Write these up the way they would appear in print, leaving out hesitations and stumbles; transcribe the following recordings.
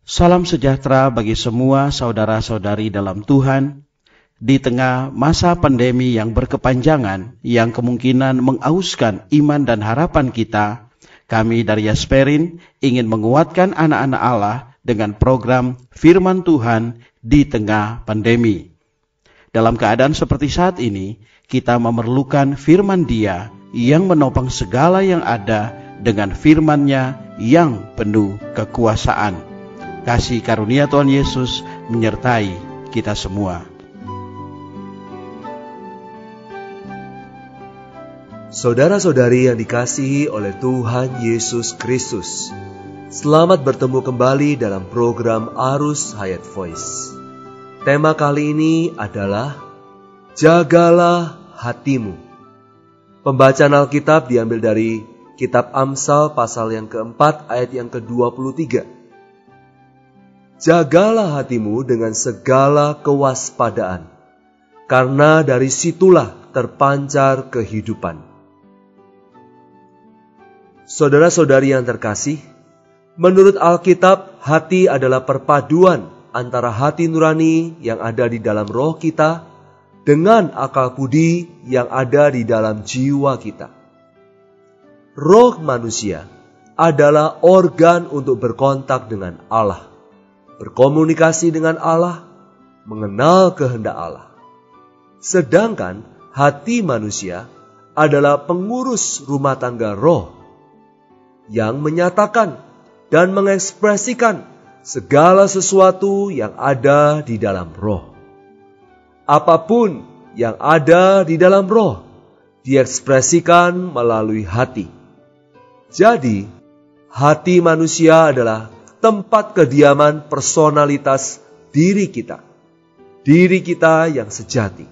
Salam sejahtera bagi semua saudara-saudari dalam Tuhan. Di tengah masa pandemi yang berkepanjangan, yang kemungkinan mengauskan iman dan harapan kita, kami dari Yasperin ingin menguatkan anak-anak Allah dengan program Firman Tuhan di tengah pandemi. Dalam keadaan seperti saat ini, kita memerlukan firman Dia yang menopang segala yang ada dengan firman-Nya yang penuh kekuasaan. Kasih karunia Tuhan Yesus menyertai kita semua. Saudara-saudari yang dikasihi oleh Tuhan Yesus Kristus, selamat bertemu kembali dalam program Arus Hayat Voice. Tema kali ini adalah Jagalah Hatimu. Pembacaan Alkitab diambil dari Kitab Amsal pasal yang keempat ayat yang ke-23. Jagalah hatimu dengan segala kewaspadaan, karena dari situlah terpancar kehidupan. Saudara-saudari yang terkasih, menurut Alkitab, hati adalah perpaduan antara hati nurani yang ada di dalam roh kita dengan akal budi yang ada di dalam jiwa kita. Roh manusia adalah organ untuk berkontak dengan Allah, berkomunikasi dengan Allah, mengenal kehendak Allah. Sedangkan hati manusia adalah pengurus rumah tangga roh yang menyatakan dan mengekspresikan segala sesuatu yang ada di dalam roh. Apapun yang ada di dalam roh diekspresikan melalui hati. Jadi, hati manusia adalah tempat kediaman personalitas diri kita yang sejati.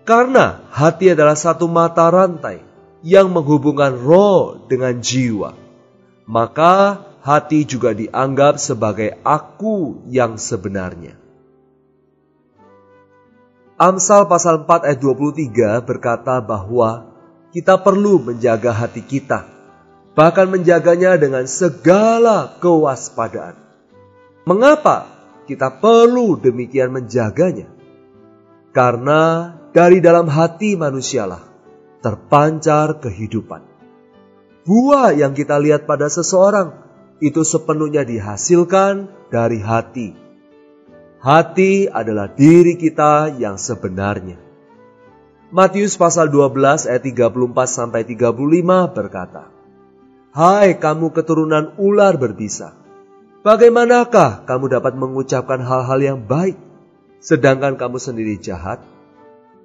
Karena hati adalah satu mata rantai yang menghubungkan roh dengan jiwa, maka hati juga dianggap sebagai aku yang sebenarnya. Amsal pasal 4 ayat 23 berkata bahwa kita perlu menjaga hati kita, bahkan menjaganya dengan segala kewaspadaan. Mengapa kita perlu demikian menjaganya? Karena dari dalam hati manusialah terpancar kehidupan. Buah yang kita lihat pada seseorang itu sepenuhnya dihasilkan dari hati. Hati adalah diri kita yang sebenarnya. Matius pasal 12 ayat 34-35 berkata, "Hai kamu keturunan ular berbisa, bagaimanakah kamu dapat mengucapkan hal-hal yang baik, sedangkan kamu sendiri jahat?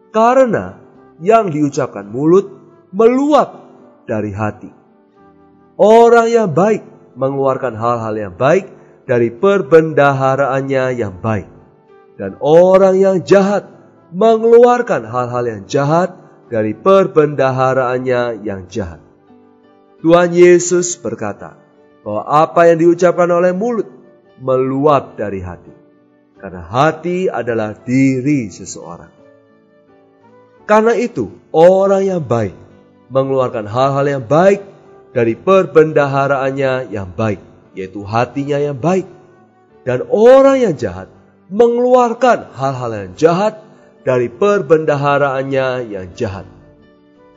Karena yang diucapkan mulut meluap dari hati. Orang yang baik mengeluarkan hal-hal yang baik dari perbendaharaannya yang baik. Dan orang yang jahat mengeluarkan hal-hal yang jahat dari perbendaharaannya yang jahat." Tuhan Yesus berkata bahwa apa yang diucapkan oleh mulut meluap dari hati. Karena hati adalah diri seseorang. Karena itu, orang yang baik mengeluarkan hal-hal yang baik dari perbendaharaannya yang baik, yaitu hatinya yang baik. Dan orang yang jahat mengeluarkan hal-hal yang jahat dari perbendaharaannya yang jahat.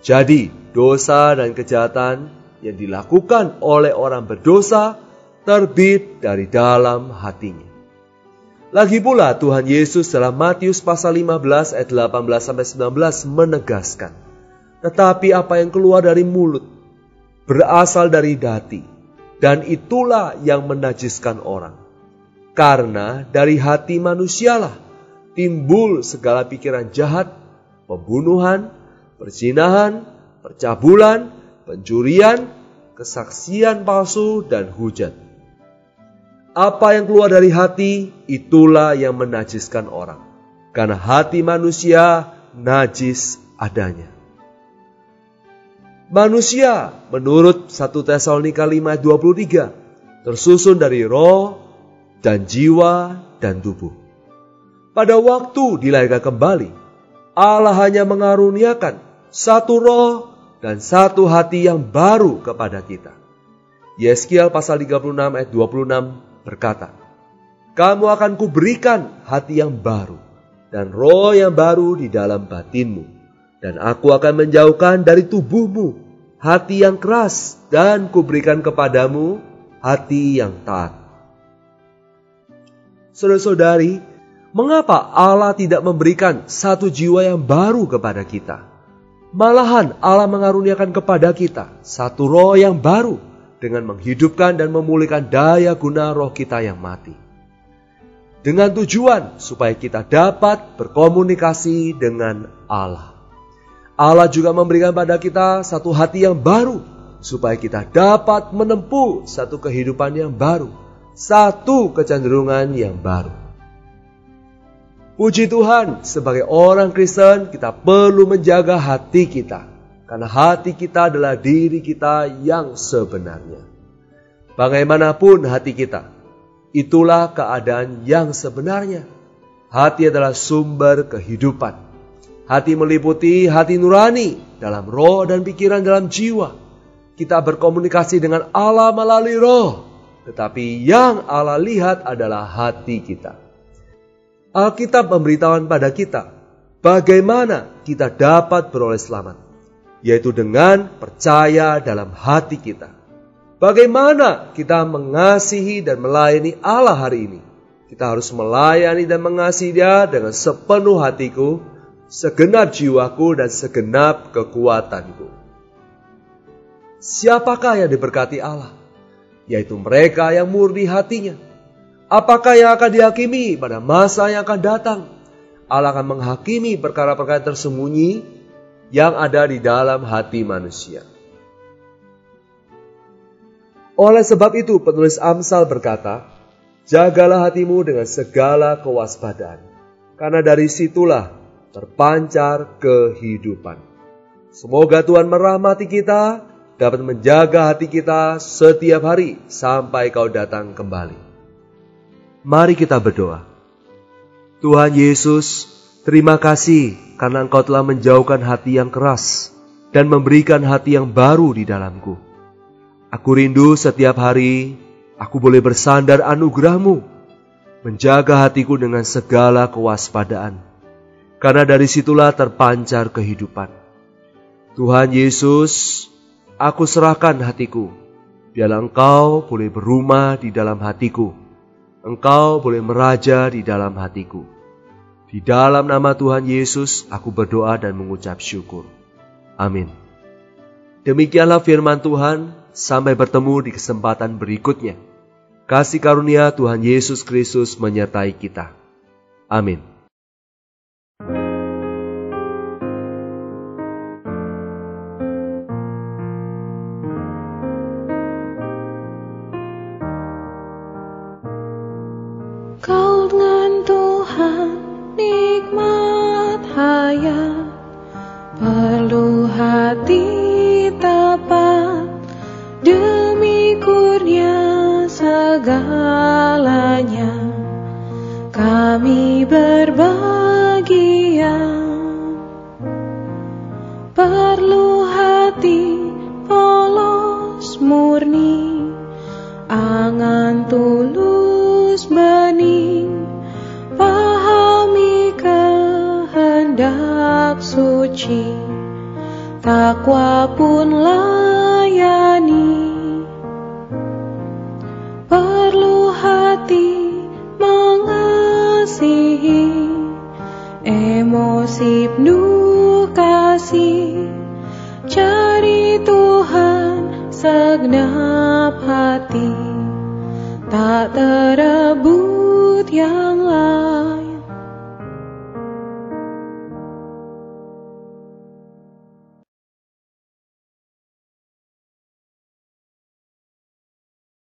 Jadi, dosa dan kejahatan yang dilakukan oleh orang berdosa terbit dari dalam hatinya. Lagi pula Tuhan Yesus dalam Matius pasal 15 ayat 18-19 menegaskan, "Tetapi apa yang keluar dari mulut berasal dari hati, dan itulah yang menajiskan orang. Karena dari hati manusialah timbul segala pikiran jahat, pembunuhan, perzinahan, percabulan, pencurian, kesaksian palsu, dan hujat. Apa yang keluar dari hati, itulah yang menajiskan orang. Karena hati manusia najis adanya." Manusia menurut 1 Tesalonika 5 ayat 23 tersusun dari roh dan jiwa dan tubuh. Pada waktu dilahirkan kembali, Allah hanya mengaruniakan satu roh dan satu hati yang baru kepada kita. Yeskiel pasal 36 ayat 26 berkata, kamu akan kuberikan hati yang baru dan roh yang baru di dalam batinmu. Dan aku akan menjauhkan dari tubuhmu hati yang keras dan kuberikan kepadamu hati yang taat. Saudara-saudari, mengapa Allah tidak memberikan satu jiwa yang baru kepada kita? Malahan Allah mengaruniakan kepada kita satu roh yang baru dengan menghidupkan dan memulihkan daya guna roh kita yang mati. Dengan tujuan supaya kita dapat berkomunikasi dengan Allah. Allah juga memberikan pada kita satu hati yang baru supaya kita dapat menempuh satu kehidupan yang baru. Satu kecenderungan yang baru. Puji Tuhan, sebagai orang Kristen kita perlu menjaga hati kita. Karena hati kita adalah diri kita yang sebenarnya. Bagaimanapun hati kita, itulah keadaan yang sebenarnya. Hati adalah sumber kehidupan. Hati meliputi hati nurani dalam roh dan pikiran dalam jiwa. Kita berkomunikasi dengan Allah melalui roh. Tetapi yang Allah lihat adalah hati kita. Alkitab memberitahukan pada kita bagaimana kita dapat beroleh selamat, yaitu dengan percaya dalam hati kita. Bagaimana kita mengasihi dan melayani Allah hari ini? Kita harus melayani dan mengasihi Dia dengan sepenuh hatiku, segenap jiwaku dan segenap kekuatanku. Siapakah yang diberkati Allah? Yaitu mereka yang murni hatinya. Apakah yang akan dihakimi pada masa yang akan datang? Allah akan menghakimi perkara-perkara tersembunyi yang ada di dalam hati manusia. Oleh sebab itu penulis Amsal berkata, jagalah hatimu dengan segala kewaspadaan, karena dari situlah terpancar kehidupan. Semoga Tuhan merahmati kita, dapat menjaga hati kita setiap hari sampai Kau datang kembali. Mari kita berdoa. Tuhan Yesus, terima kasih karena Engkau telah menjauhkan hati yang keras dan memberikan hati yang baru di dalamku. Aku rindu setiap hari aku boleh bersandar anugerah-Mu, menjaga hatiku dengan segala kewaspadaan, karena dari situlah terpancar kehidupan. Tuhan Yesus, aku serahkan hatiku, biarlah Engkau boleh berumah di dalam hatiku. Engkau boleh meraja di dalam hatiku. Di dalam nama Tuhan Yesus, aku berdoa dan mengucap syukur. Amin. Demikianlah firman Tuhan, sampai bertemu di kesempatan berikutnya. Kasih karunia Tuhan Yesus Kristus menyertai kita. Amin. Kau dengan Tuhan nikmat hayat, perlu hati tapat demi kurnia segalanya. Kami berbahagia, perlu hati polos murni, angan tulus bening, pahami kehendak suci, takwa pun layani. Perlu hati mengasihi, emosi penuh kasih, cari Tuhan segenap hati, tak terebut yang lain.